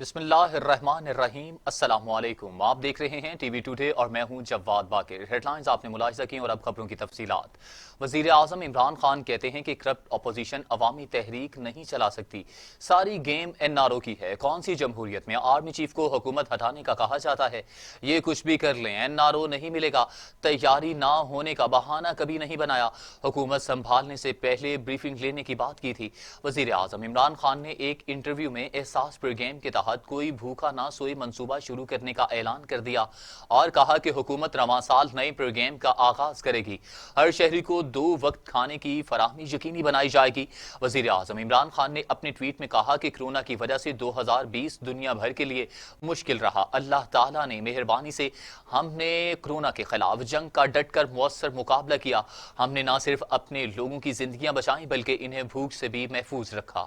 بسم اللہ الرحمن الرحیم، السلام علیکم۔ آپ دیکھ رہے ہیں ٹی وی ٹوڈے اور میں ہوں جواد باقر۔ ہیڈ لائنز آپ نے ملاحظہ کی اور اب خبروں کی تفصیلات۔ وزیر اعظم عمران خان کہتے ہیں کہ کرپٹ اپوزیشن عوامی تحریک نہیں چلا سکتی، ساری گیم این آر او کی ہے۔ کون سی جمہوریت میں آرمی چیف کو حکومت ہٹانے کا کہا جاتا ہے؟ یہ کچھ بھی کر لیں، این آر او نہیں ملے گا۔ تیاری نہ ہونے کا بہانہ کبھی نہیں بنایا۔ حکومت سنبھالنے سے پہلے بریفنگ لینے کی بات کی تھی۔ وزیر اعظم عمران خان نے ایک انٹرویو میں احساس پر گیم کے تحت کوئی بھوکا نہ سوئے منصوبہ شروع کرنے کا اعلان کر دیا اور کہا کہ حکومت رواں سال نئے پروگرام کا آغاز کرے گی۔ ہر شہری کو 2 وقت کھانے کی فراہمی یقینی بنائی جائے گی۔ وزیر اعظم عمران خان نے اپنے ٹویٹ میں کہا کہ کرونا کی وجہ سے 2020 دنیا بھر کے لیے مشکل رہا۔ اللہ تعالیٰ نے مہربانی سے ہم نے کرونا کے خلاف جنگ کا ڈٹ کر مؤثر مقابلہ کیا۔ ہم نے نہ صرف اپنے لوگوں کی زندگیاں بچائیں بلکہ انہیں بھوک سے بھی محفوظ رکھا۔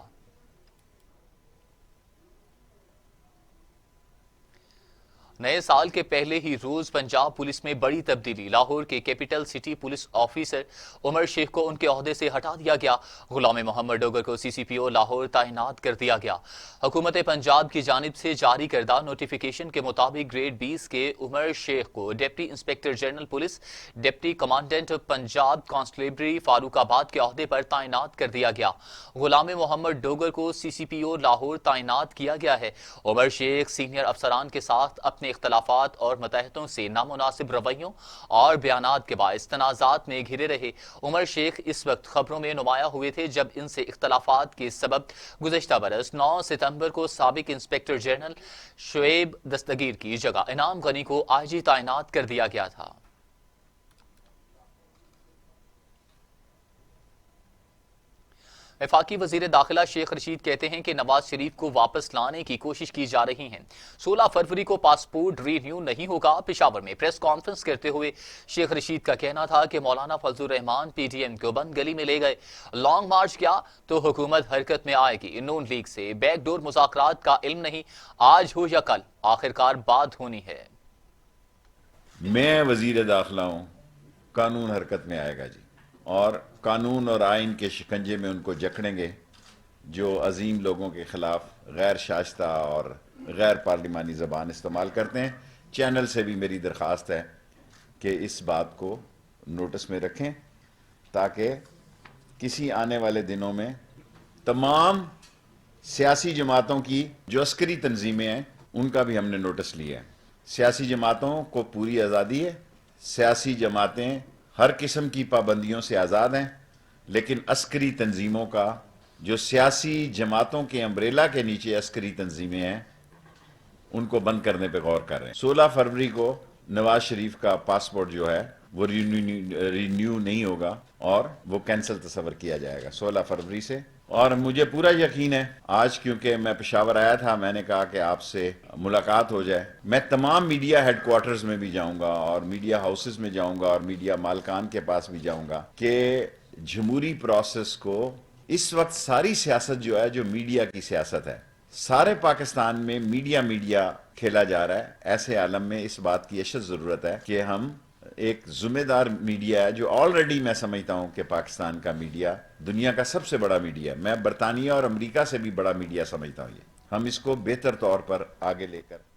نئے سال کے پہلے ہی روز پنجاب پولیس میں بڑی تبدیلی۔ لاہور کے کیپٹل سٹی پولیس آفیسر عمر شیخ کو ان کے عہدے سے ہٹا دیا گیا۔ غلام محمد ڈوگر کو سی سی پی او لاہور تعینات کر دیا گیا۔ حکومت پنجاب کی جانب سے جاری کردہ نوٹیفیکیشن کے مطابق گریڈ 20 کے عمر شیخ کو deputy inspector general police, deputy commandant Punjab constabulary Farooqabad کے عہدے پر تعینات کر دیا گیا۔ غلام محمد ڈوگر کو سی سی پی او لاہور تعینات کیا گیا ہے۔ عمر شیخ سینئر افسران کے ساتھ اپنے اختلافات اور متحدوں سے نامناسب رویوں اور بیانات کے باعث تنازعات میں گھرے رہے۔ عمر شیخ اس وقت خبروں میں نمایاں ہوئے تھے جب ان سے اختلافات کے سبب گزشتہ برس 9 ستمبر کو سابق انسپکٹر جنرل شعیب دستگیر کی جگہ انعام غنی کو آئی جی تعینات کر دیا گیا تھا۔ وفاقی وزیر داخلہ شیخ رشید کہتے ہیں کہ نواز شریف کو واپس لانے کی کوشش کی جا رہی ہے۔ 16 فروری کو پاسپورٹ ری نیو نہیں ہوگا۔ پشاور میں پریس کانفرنس کرتے ہوئے شیخ رشید کا کہنا تھا کہ مولانا فضل الرحمان پی ڈی ایم کو بند گلی میں لے گئے۔ لانگ مارچ کیا تو حکومت حرکت میں آئے گی۔ نون لیگ سے بیک ڈور مذاکرات کا علم نہیں، آج ہو یا کل آخرکار بات ہونی ہے۔ میں وزیر داخلہ ہوں، قانون حرکت میں آئے گا جی، اور قانون اور آئین کے شکنجے میں ان کو جکڑیں گے جو عظیم لوگوں کے خلاف غیر شائستہ اور غیر پارلیمانی زبان استعمال کرتے ہیں۔ چینل سے بھی میری درخواست ہے کہ اس بات کو نوٹس میں رکھیں تاکہ کسی آنے والے دنوں میں تمام سیاسی جماعتوں کی جو عسکری تنظیمیں ہیں ان کا بھی ہم نے نوٹس لیا ہے۔ سیاسی جماعتوں کو پوری آزادی ہے، سیاسی جماعتیں ہر قسم کی پابندیوں سے آزاد ہیں، لیکن عسکری تنظیموں کا جو سیاسی جماعتوں کے امبریلا کے نیچے عسکری تنظیمیں ہیں ان کو بند کرنے پہ غور کر رہے ہیں۔ 16 فروری کو نواز شریف کا پاسپورٹ جو ہے وہ رینیو نہیں ہوگا اور وہ کینسل تصور کیا جائے گا 16 فروری سے۔ اور مجھے پورا یقین ہے، آج کیونکہ میں پشاور آیا تھا، میں نے کہا کہ آپ سے ملاقات ہو جائے۔ میں تمام میڈیا ہیڈ کوارٹرز میں بھی جاؤں گا اور میڈیا ہاؤسز میں جاؤں گا اور میڈیا مالکان کے پاس بھی جاؤں گا کہ جمہوری پروسیس کو اس وقت ساری سیاست جو ہے جو میڈیا کی سیاست ہے، سارے پاکستان میں میڈیا کھیلا جا رہا ہے۔ ایسے عالم میں اس بات کی اشد ضرورت ہے کہ ہم ایک ذمہ دار میڈیا ہے جو آلریڈی میں سمجھتا ہوں کہ پاکستان کا میڈیا دنیا کا سب سے بڑا میڈیا ہے، میں برطانیہ اور امریکہ سے بھی بڑا میڈیا سمجھتا ہوں، یہ ہم اس کو بہتر طور پر آگے لے کر۔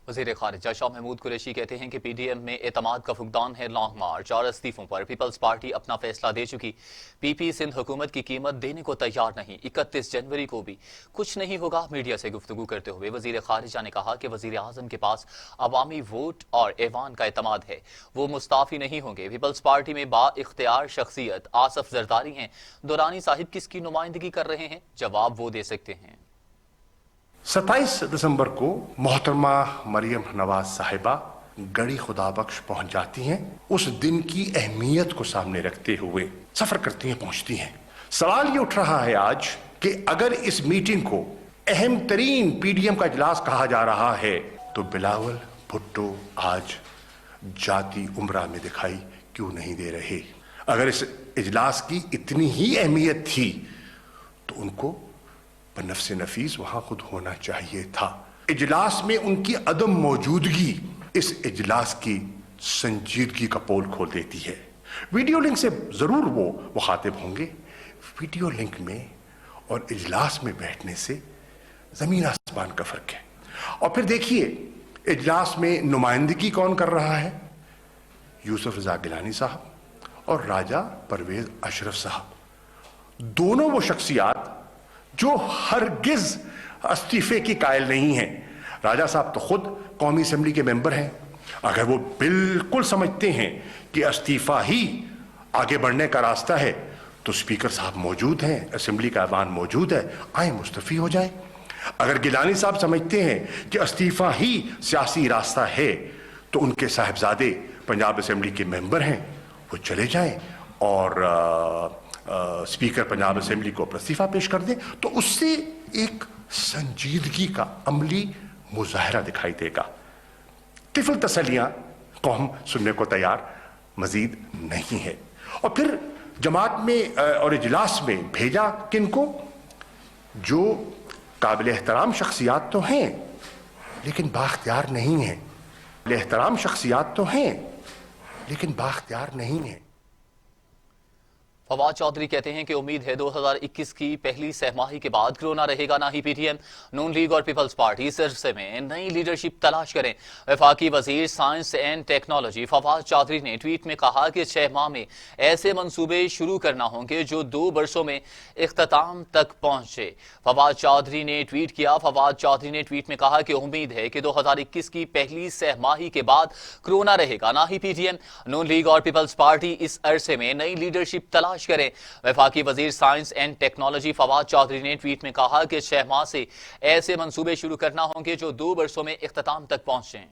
وزیر خارجہ شاہ محمود قریشی کہتے ہیں کہ پی ڈی ایم میں اعتماد کا فقدان ہے۔ لانگ مارچ اور استعفوں پر پیپلز پارٹی اپنا فیصلہ دے چکی۔ پی پی سندھ حکومت کی قیمت دینے کو تیار نہیں۔ 31 جنوری کو بھی کچھ نہیں ہوگا۔ میڈیا سے گفتگو کرتے ہوئے وزیر خارجہ نے کہا کہ وزیر اعظم کے پاس عوامی ووٹ اور ایوان کا اعتماد ہے، وہ مستعفی نہیں ہوں گے۔ پیپلز پارٹی میں با اختیار شخصیت آصف زرداری ہیں۔ دورانی صاحب کس کی نمائندگی کر رہے ہیں؟ جواب وہ دے سکتے ہیں۔ 27 دسمبر کو محترمہ مریم نواز صاحبہ گڑی خدا بخش پہنچ جاتی ہیں۔ اس دن کی اہمیت کو سامنے رکھتے ہوئے سفر کرتی ہیں، پہنچتی ہیں۔ سوال یہ اٹھ رہا ہے آج کہ اگر اس میٹنگ کو اہم ترین پی ڈی ایم کا اجلاس کہا جا رہا ہے تو بلاول بھٹو آج جاتی عمرہ میں دکھائی کیوں نہیں دے رہے؟ اگر اس اجلاس کی اتنی ہی اہمیت تھی تو ان کو بنفس نفیس وہاں خود ہونا چاہیے تھا۔ اجلاس میں ان کی عدم موجودگی اس اجلاس کی سنجیدگی کا پول کھول دیتی ہے۔ ویڈیو لنک سے ضرور وہ مخاطب ہوں گے، ویڈیو لنک میں اور اجلاس میں بیٹھنے سے زمین آسمان کا فرق ہے. اور پھر دیکھیے اجلاس میں نمائندگی کون کر رہا ہے؟ یوسف رضا گیلانی صاحب اور راجہ پرویز اشرف صاحب. دونوں وہ شخصیات جو ہرگز استعفے کی قائل نہیں ہیں. راجہ صاحب تو خود قومی اسمبلی کے ممبر ہیں. اگر وہ بالکل سمجھتے ہیں کہ استعفیٰ ہی آگے بڑھنے کا راستہ ہے تو اسپیکر صاحب موجود ہیں, اسمبلی کا ایوان موجود ہے, آئیں مستعفی ہو جائیں. اگر گیلانی صاحب سمجھتے ہیں کہ استعفیٰ ہی سیاسی راستہ ہے تو ان کے صاحبزادے پنجاب اسمبلی کے ممبر ہیں, وہ چلے جائیں اور اسپیکر پنجاب اسمبلی کو استعفیٰ پیش کر دیں. تو اس سے ایک سنجیدگی کا عملی مظاہرہ دکھائی دے گا. طفل تسلیاں قوم سننے کو تیار مزید نہیں ہے. اور پھر جماعت میں اور اجلاس میں بھیجا کن کو؟ جو قابل احترام شخصیات تو ہیں لیکن بااختیار نہیں ہیں. قابل احترام شخصیات تو ہیں لیکن بااختیار نہیں ہیں. فواد چودھری کہتے ہیں کہ امید ہے 2021 کی پہلی سہ ماہی کے بعد کرونا رہے گا نہ ہی P T M, Noon League اور پیپلز پارٹی اس عرصے میں نئی لیڈرشپ تلاش کریں. وفاقی وزیر science and technology Fawad Chaudhry نے ٹویٹ میں کہا کہ 6 ماہ میں ایسے منصوبے شروع کرنا ہوں گے جو 2 برسوں میں اختتام تک پہنچے. فواد چودھری نے ٹویٹ میں کہا کہ امید ہے کہ 2021 کی پہلی سہ ماہی کے بعد کرونا رہے گا نہ ہی P T M, Noon League اور پیپلز پارٹی اس عرصے میں نئی لیڈرشپ تلاش کریں. وفاقی وزیر science and technology Fawad Chaudhry نے ٹویٹ میں کہا کہ 6 ماہ سے ایسے منصوبے شروع کرنا ہوں گے جو 2 برسوں میں اختتام تک پہنچیں.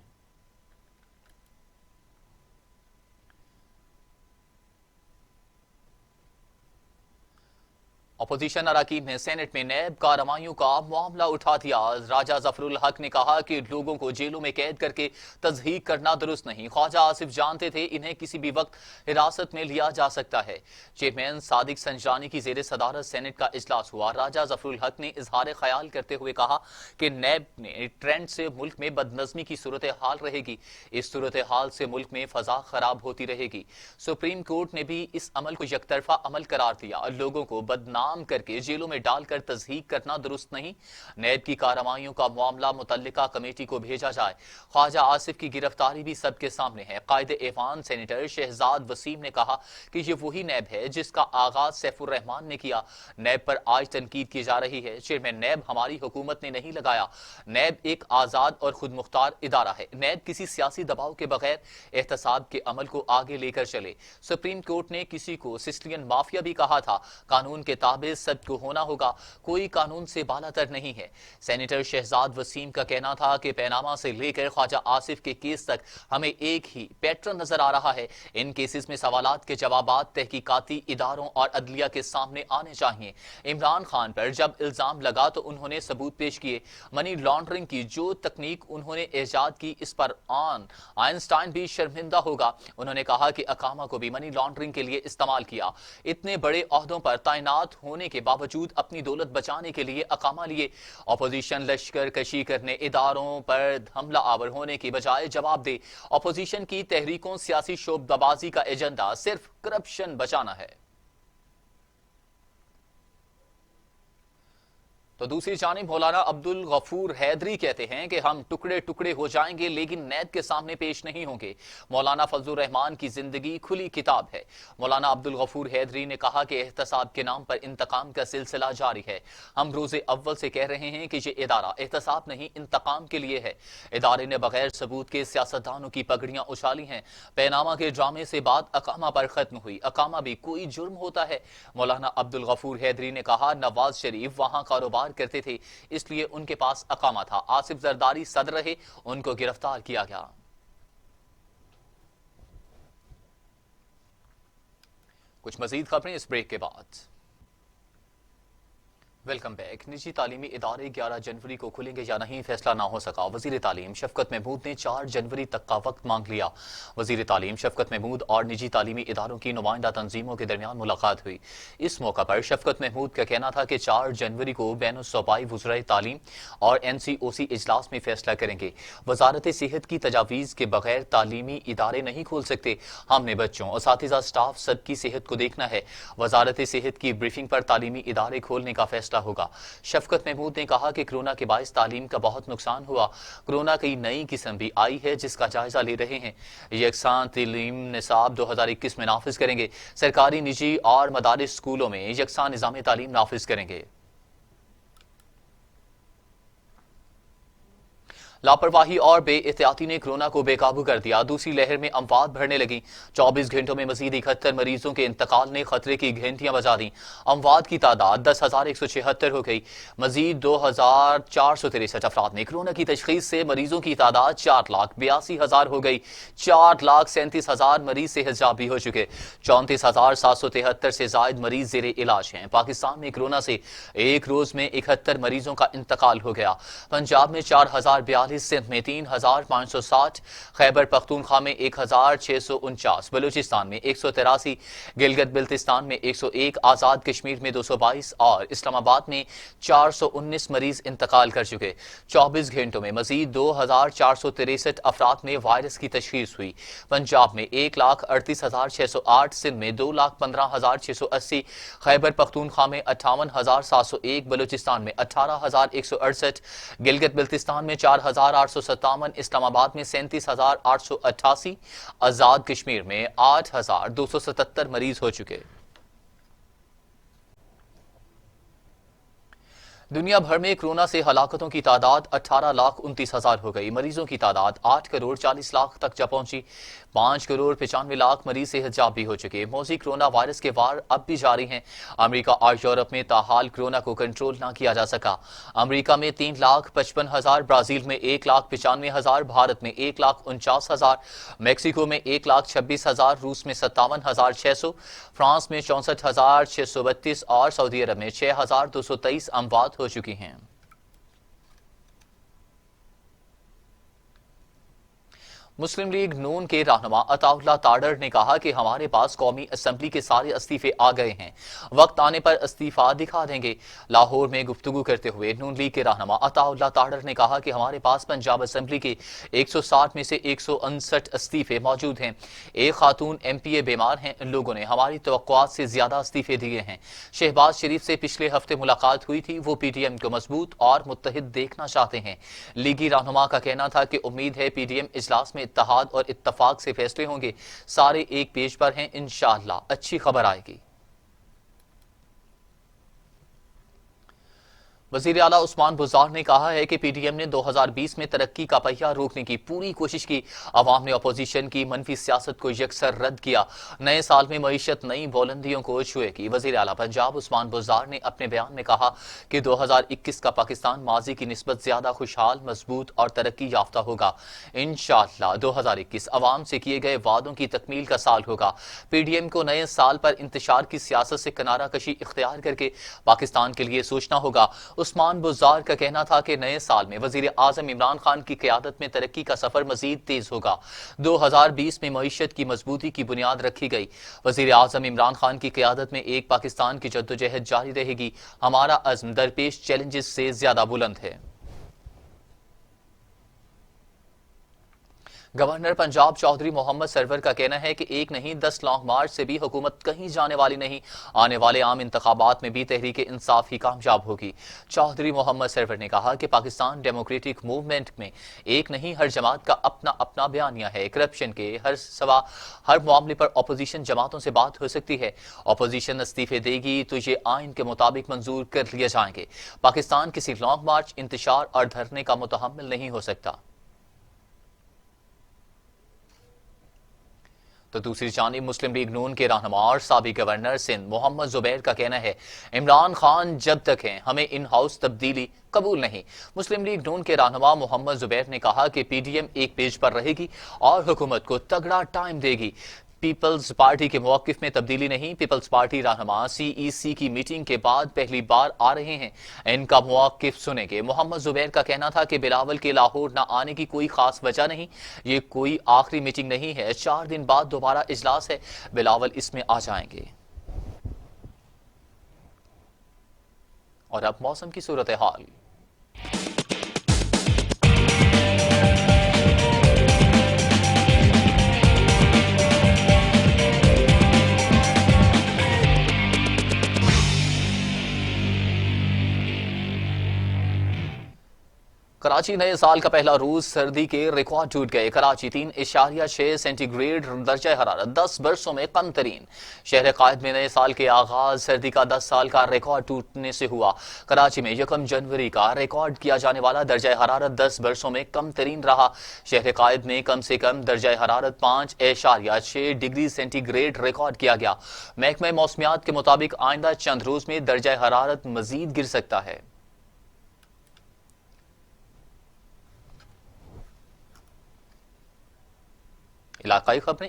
اپوزیشن اراکین نے سینٹ میں نیب کارروائیوں کا معاملہ اٹھا دیا. راجہ ظفر الحق نے کہا کہ لوگوں کو جیلوں میں قید کر کے تضحیق کرنا درست نہیں. خواجہ آصف جانتے تھے انہیں کسی بھی وقت حراست میں لیا جا سکتا ہے. چیئرمین صادق سنجرانی کی زیر صدارت سینٹ کا اجلاس ہوا. راجہ ظفر الحق نے اظہار خیال کرتے ہوئے کہا کہ نیب نے ٹرینڈ سے ملک میں بدنظمی کی صورتحال رہے گی. اس صورتحال سے ملک میں فضا خراب ہوتی رہے گی. سپریم کورٹ نے بھی اس عمل کو یک طرفہ عمل قرار دیا. لوگوں کو بدنام کر کے جیلوں میں ڈال کر تضحیق کرنا درست نہیں. نیب کی کارروائیوں کا معاملہ متعلقہ کمیٹی کو بھیجا جائے. خواجہ آصف کی گرفتاری بھی سب کے سامنے ہے. قائد ایوان سینیٹر شہزاد وسیم نے کہا کہ یہ وہی نیب ہے جس کا آغاز سیف الرحمان نے کیا. نیب پر آج تنقید کی جا رہی ہے. چیئرمین نیب ہماری حکومت نے نہیں لگایا. نیب ایک آزاد اور خود مختار ادارہ ہے. نیب کسی سیاسی دباؤ کے بغیر احتساب کے عمل کو آگے لے کر چلے. سپریم کورٹ نے کسی کو سسلین مافیا بھی کہا تھا. قانون کے تابع سب کو ہونا ہوگا, کوئی قانون سے بالا تر نہیں ہے. سینیٹر شہزاد وسیم کا کہنا تھا کہ پیناما سے لے کر خواجہ آصف کے کیس تک ہمیں ایک ہی پیٹرن نظر آ رہا ہے. ان کیسز میں سوالات کے جوابات تحقیقاتی اداروں اور عدلیہ کے سامنے آنے چاہیے. عمران خان پر جب الزام لگا تو انہوں نے ثبوت پیش کیے. منی لانڈرنگ کی جو تکنیک انہوں نے ایجاد کی اس پر آئنسٹائن بھی شرمندہ ہوگا. انہوں نے کہا کہ اقامہ کو بھی منی لانڈرنگ کے لیے استعمال کیا. اتنے بڑے عہدوں پر تعینات ہونے کے باوجود اپنی دولت بچانے کے لیے اقامہ لیے. اپوزیشن لشکر کشی کرنے اداروں پر حملہ آور ہونے کی بجائے جواب دے. اپوزیشن کی تحریکوں سیاسی شعبدہبازی کا ایجنڈا صرف کرپشن بچانا ہے. تو دوسری جانب مولانا عبدالغفور حیدری کہتے ہیں کہ ہم ٹکڑے ٹکڑے ہو جائیں گے لیکن نیب کے سامنے پیش نہیں ہوں گے. مولانا فضل الرحمان کی زندگی کھلی کتاب ہے. مولانا عبدالغفور حیدری نے کہا کہ احتساب کے نام پر انتقام کا سلسلہ جاری ہے. ہم روز اول سے کہہ رہے ہیں کہ یہ ادارہ احتساب نہیں انتقام کے لیے ہے. ادارے نے بغیر ثبوت کے سیاستدانوں کی پگڑیاں اچھالی ہیں. پیناما کے ڈرامے سے بات اقامہ پر ختم ہوئی. اقامہ بھی کوئی جرم ہوتا ہے. مولانا عبدالغفور حیدری نے کہا نواز شریف وہاں کاروبار کرتے تھے اس لیے ان کے پاس اقامہ تھا. آصف زرداری صدر رہے, ان کو گرفتار کیا گیا. کچھ مزید خبریں اس بریک کے بعد. Welcome back. نجی تعلیمی ادارے 11 جنوری کو کھلیں گے یا نہیں فیصلہ نہ ہو سکا. وزیر تعلیم شفقت محمود نے 4 جنوری تک کا وقت مانگ لیا. وزیر تعلیم شفقت محمود اور نجی تعلیمی اداروں کی نمائندہ تنظیموں کے درمیان ملاقات ہوئی. اس موقع پر شفقت محمود کا کہنا تھا کہ 4 جنوری کو بین الصوبائی وزرائے تعلیم اور NCOC اجلاس میں فیصلہ کریں گے. وزارت صحت کی تجاویز کے بغیر تعلیمی ادارے نہیں کھول سکتے. ہم نے بچوں, اساتذہ, سٹاف سب کی صحت کو دیکھنا ہے. وزارت صحت کی بریفنگ پر تعلیمی ادارے کھولنے کا فیصلہ زیادہ ہوگا۔ شفقت محمود نے کہا کہ کورونا کے باعث تعلیم کا بہت نقصان ہوا۔ کورونا کی نئی قسم بھی آئی ہے جس کا جائزہ لے رہے ہیں۔ یکساں تعلیم نصاب 2021 میں نافذ کریں گے۔ سرکاری، نجی اور مدارس اسکولوں میں یکساں نظام تعلیم نافذ کریں گے۔ لاپرواہی اور بے احتیاطی نے کورونا کو بے قابو کر دیا۔ دوسری لہر میں اموات بڑھنے لگیں۔ 24 گھنٹوں میں مزید 71 مریضوں کے انتقال نے خطرے کی گھنٹیاں بجا دیں۔ اموات کی تعداد 10,176 ہو گئی۔ مزید 2,463 افراد نے کورونا کی تشخیص سے مریضوں کی تعداد 4,82,000 ہو گئی۔ 4,37,000 مریض صحت یاب بھی ہو چکے۔ 34,773 سے زائد مریض زیر علاج ہیں۔ پاکستان میں کورونا سے ایک روز میں 71 مریضوں کا انتقال ہو گیا۔ پنجاب میں 4,042، سندھ میں 3,560، خیبر پختونخوا میں 1,649، بلوچستان میں 183، گلگت بلتستان میں 101، آزاد کشمیر میں 222 اور اسلام آباد میں 419 مریض انتقال کر چکے۔ 24 گھنٹوں میں مزید 2,463 افراد میں وائرس کی تشخیص ہوئی۔ پنجاب میں 1,38,608، سندھ میں 2,15,680، خیبر پختونخوا میں 58,701، بلوچستان میں 18,168، گلگت بلتستان میں 4,857، اسلام آباد میں 37,888، آزاد کشمیر میں 8,277 مریض ہو چکے۔ دنیا بھر میں کورونا سے ہلاکتوں کی تعداد 18,29,000 ہو گئی۔ مریضوں کی تعداد 8,40,00,000 تک جا پہنچی۔ 5,95,00,000 مریض صحت یاب بھی ہو چکے۔ موذی کورونا وائرس کے وار اب بھی جاری ہیں۔ امریکہ اور یورپ میں تاحال کورونا کو کنٹرول نہ کیا جا سکا۔ امریکہ میں 3,55,000، برازیل میں 1,95,000، بھارت میں 1,49,000، میکسیکو میں 1,26,000، روس میں 57,600، فرانس میں 64,632 اور سعودی عرب میں 6,223 اموات ہو چکی ہیں۔ مسلم لیگ نون کے رہنما عطا اللہ تاڑر نے کہا کہ ہمارے پاس قومی اسمبلی کے سارے استعفے آ گئے ہیں، وقت آنے پر استعفیٰ دکھا دیں گے۔ لاہور میں گفتگو کرتے ہوئے نون لیگ کے رہنما عطا اللہ تاڑر نے کہا کہ ہمارے پاس پنجاب اسمبلی کے 160 میں سے 159 استعفے موجود ہیں۔ ایک خاتون ایم پی اے بیمار ہیں، ان لوگوں نے ہماری توقعات سے زیادہ استعفے دیے ہیں۔ شہباز شریف سے پچھلے ہفتے ملاقات ہوئی تھی، وہ پی ڈی ایم کو مضبوط اور متحد دیکھنا چاہتے ہیں۔ لیگی رہنما کا کہنا تھا کہ امید ہے پی ڈی ایم اجلاس میں اتحاد اور اتفاق سے فیصلے ہوں گے، سارے ایک پیج پر ہیں، انشاءاللہ اچھی خبر آئے گی۔ وزیر اعلیٰ عثمان بزدار نے کہا ہے کہ پی ڈی ایم نے 2020 میں ترقی کا پہیہ روکنے کی پوری کوشش کی، عوام نے اپوزیشن کی منفی سیاست کو یکسر رد کیا، نئے سال میں معیشت نئی بلندیوں کو چھوئے گی۔ وزیر اعلیٰ پنجاب عثمان بزدار نے اپنے بیان میں کہا کہ 2021 کا پاکستان ماضی کی نسبت زیادہ خوشحال، مضبوط اور ترقی یافتہ ہوگا۔ انشاءاللہ 2021 عوام سے کیے گئے وعدوں کی تکمیل کا سال ہوگا۔ پی ڈی ایم کو نئے سال پر انتشار کی سیاست سے کنارہ کشی اختیار کر کے پاکستان کے لیے سوچنا ہوگا۔ عثمان بزدار کا کہنا تھا کہ نئے سال میں وزیر اعظم عمران خان کی قیادت میں ترقی کا سفر مزید تیز ہوگا۔ 2020 میں معیشت کی مضبوطی کی بنیاد رکھی گئی۔ وزیر اعظم عمران خان کی قیادت میں ایک پاکستان کی جدوجہد جاری رہے گی۔ ہمارا عزم درپیش چیلنجز سے زیادہ بلند ہے۔ گورنر پنجاب چودھری محمد سرور کا کہنا ہے کہ ایک نہیں 10 لانگ مارچ سے بھی حکومت کہیں جانے والی نہیں، آنے والے عام انتخابات میں بھی تحریک انصاف ہی کامیاب ہوگی۔ چودھری محمد سرور نے کہا کہ پاکستان ڈیموکریٹک موومنٹ میں ایک نہیں، ہر جماعت کا اپنا اپنا بیانیہ ہے۔ کرپشن کے ہر معاملے پر اپوزیشن جماعتوں سے بات ہو سکتی ہے، اپوزیشن استعفے دے گی تو یہ آئین کے مطابق منظور کر لیے جائیں گے۔ پاکستان کسی لانگ مارچ، انتشار اور دھرنے کا متحمل نہیں ہو سکتا۔ تو دوسری جانب مسلم لیگ نون کے رہنما اور سابق گورنر سندھ محمد زبیر کا کہنا ہے عمران خان جب تک ہیں ہمیں ان ہاؤس تبدیلی قبول نہیں۔ مسلم لیگ نون کے رہنما محمد زبیر نے کہا کہ پی ڈی ایم ایک پیج پر رہے گی اور حکومت کو تگڑا ٹائم دے گی۔ پیپلز پارٹی کے موقف میں تبدیلی نہیں۔ پیپلز پارٹی رہنما سی ای سی کی میٹنگ کے بعد پہلی بار آ رہے ہیں، ان کا موقف سنیں گے۔ محمد زبیر کا کہنا تھا کہ بلاول کے لاہور نہ آنے کی کوئی خاص وجہ نہیں، یہ کوئی آخری میٹنگ نہیں ہے، 4 دن بعد دوبارہ اجلاس ہے، بلاول اس میں آ جائیں گے۔ اور اب موسم کی صورتحال۔ کراچی نئے سال کا پہلا روز سردی کے ریکارڈ ٹوٹ گئے۔ کراچی 3.6 سینٹی گریڈ درجہ حرارت 10 برسوں میں کم ترین۔ شہر قائد میں نئے سال کے آغاز سردی کا 10 سال کا ریکارڈ ٹوٹنے سے ہوا۔ کراچی میں 1 جنوری کا ریکارڈ کیا جانے والا درجہ حرارت 10 برسوں میں کم ترین رہا۔ شہر قائد میں کم سے کم درجہ حرارت 5.6 ڈگری سینٹی گریڈ ریکارڈ کیا گیا۔ محکمہ موسمیات کے مطابق آئندہ چند روز میں درجہ حرارت مزید گر سکتا ہے۔ علاقائی خبریں۔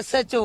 SHO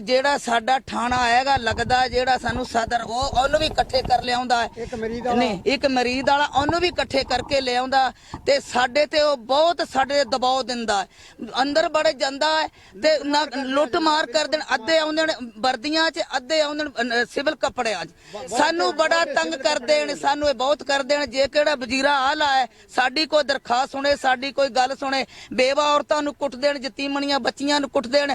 ਜਿਹੜਾ ਸਾਡਾ ਠਾਣਾ ਆਏਗਾ ਲੱਗਦਾ, ਜਿਹੜਾ ਸਾਨੂੰ ਸਦਰ ਉਹਨੂੰ ਵੀ ਇਕੱਠੇ ਕਰ ਲਿਆਉਂਦਾ ਹੈ। ਨਹੀਂ, ਇੱਕ ਮਰੀਦ ਵਾਲਾ ਉਹਨੂੰ ਵੀ ਇਕੱਠੇ ਕਰਕੇ ਲਿਆਉਂਦਾ ਤੇ ਸਾਡੇ ਤੇ ਉਹ ਬਹੁਤ ਸਾਡੇ ਦਬਾਅ ਦਿੰਦਾ ਹੈ। ਅੰਦਰ ਬੜੇ ਜਾਂਦਾ ਹੈ ਤੇ ਲੁੱਟ ਮਾਰ ਕਰ ਦੇਣ। ਅੱਧੇ ਆਉਂਦੇ ਨੇ ਵਰਦੀਆਂ 'ਚ, ਅੱਧੇ ਆਉਂਦੇ ਨੇ ਸਿਵਲ ਕੱਪੜਿਆਂ 'ਚ। ਸਾਨੂੰ ਬੜਾ ਤੰਗ ਕਰਦੇ ਨੇ, ਸਾਨੂੰ ਇਹ ਬਹੁਤ ਕਰਦੇ ਨੇ। ਜੇ ਕਿਹੜਾ ਵਜ਼ੀਰਾ ਹਾਲ ਹੈ, ਸਾਡੀ ਕੋਈ ਦਰਖਾਸਤ ਸੁਣੇ, ਸਾਡੀ ਕੋਈ ਗੱਲ ਸੁਣੇ। ਬੇਵਾ ਔਰਤਾਂ ਨੂੰ ਕੁੱਟ ਦੇਣ, ਯਤੀਮਣੀਆਂ ਬੱਚੀਆਂ ਨੂੰ ਕੁੱਟ ਦੇਣ।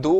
2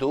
2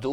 2